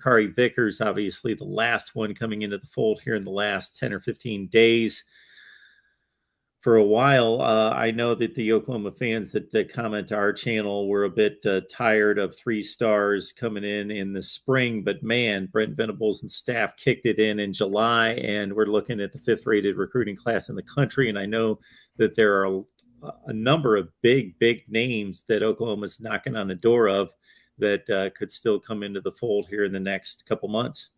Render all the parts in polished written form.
Makari Vickers, obviously the last one coming into the fold here in the last 10 or 15 days. For a while, I know that the Oklahoma fans that comment to our channel were a bit tired of 3 stars coming in the spring, but man, Brent Venables and staff kicked it in July, and we're looking at the 5th rated recruiting class in the country. And I know that there are a number of big names that Oklahoma's knocking on the door of that could still come into the fold here in the next couple months.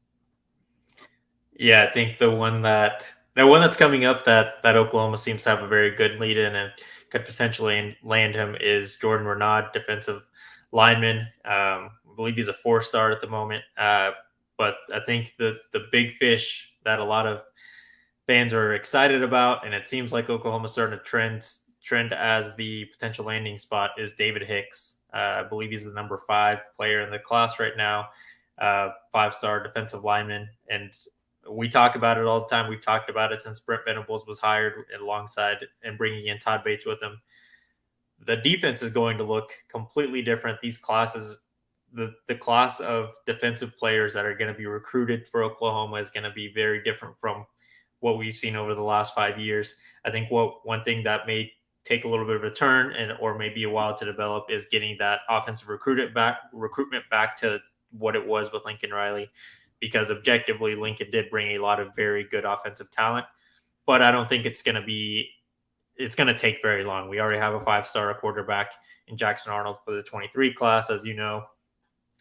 Yeah, I think the one that's coming up that Oklahoma seems to have a very good lead in and could potentially land him is Jordan Renaud, defensive lineman. I believe he's a 4-star at the moment. But I think the big fish that a lot of fans are excited about, and it seems like Oklahoma's starting to trend as the potential landing spot, is David Hicks. I believe he's the number 5 player in the class right now, 5-star defensive lineman. And we talk about it all the time. We've talked about it since Brent Venables was hired alongside and bringing in Todd Bates with him. The defense is going to look completely different. These classes, the class of defensive players that are going to be recruited for Oklahoma is going to be very different from what we've seen over the last 5 years. I think one thing that may take a little bit of a turn or maybe a while to develop is getting that offensive recruitment back to what it was with Lincoln Riley. Because objectively, Lincoln did bring a lot of very good offensive talent, but I don't think it's going to take very long. We already have a 5-star quarterback in Jackson Arnold for the 23 class, as you know,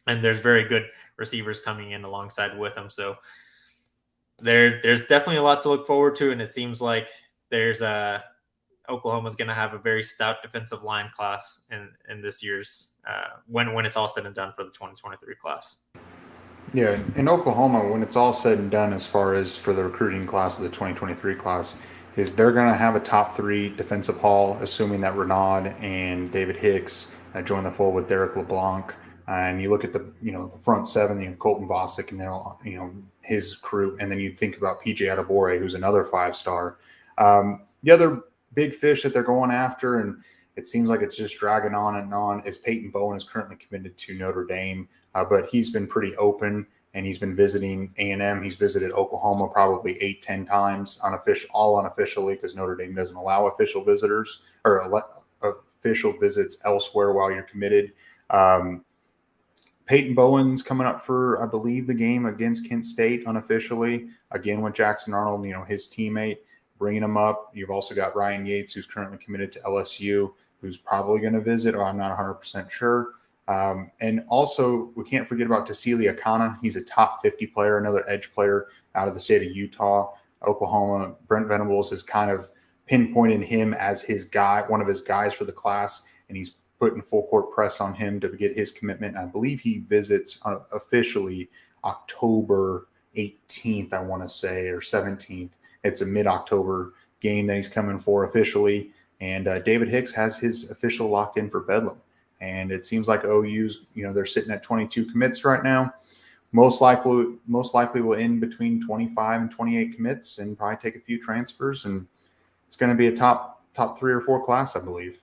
and there's very good receivers coming in alongside with him. So there's definitely a lot to look forward to, and it seems like Oklahoma's going to have a very stout defensive line class in this year's when it's all said and done for the 2023 class. Yeah, in Oklahoma, when it's all said and done, as far as for the recruiting class of the 2023 class, is they're going to have a top 3 defensive haul, assuming that Renaud and David Hicks join the fold with Derek LeBlanc. And you look at the front 7, Colton Vosick and his crew, and then you think about PJ Adebore, who's another 5-star. The other big fish that they're going after, and it seems like it's just dragging on and on, is Peyton Bowen is currently committed to Notre Dame. But he's been pretty open, and he's been visiting A&M. He's visited Oklahoma probably 8-10 times, all unofficially, because Notre Dame doesn't allow official visitors or official visits elsewhere while you're committed. Peyton Bowen's coming up for, I believe, the game against Kent State unofficially, again with Jackson Arnold, his teammate, bringing him up. You've also got Ryan Yates, who's currently committed to LSU, who's probably going to visit, or I'm not 100% sure. And also, we can't forget about Tassili Akana. He's a top 50 player, another edge player out of the state of Utah. Oklahoma, Brent Venables has kind of pinpointed him as his guy, one of his guys for the class, and he's putting full court press on him to get his commitment. I believe he visits officially October 18th, I want to say, or 17th. It's a mid-October game that he's coming for officially. And David Hicks has his official locked in for Bedlam. And it seems like OU's, they're sitting at 22 commits right now. Most likely will end between 25 and 28 commits, and probably take a few transfers. And it's going to be a top 3 or 4 class, I believe.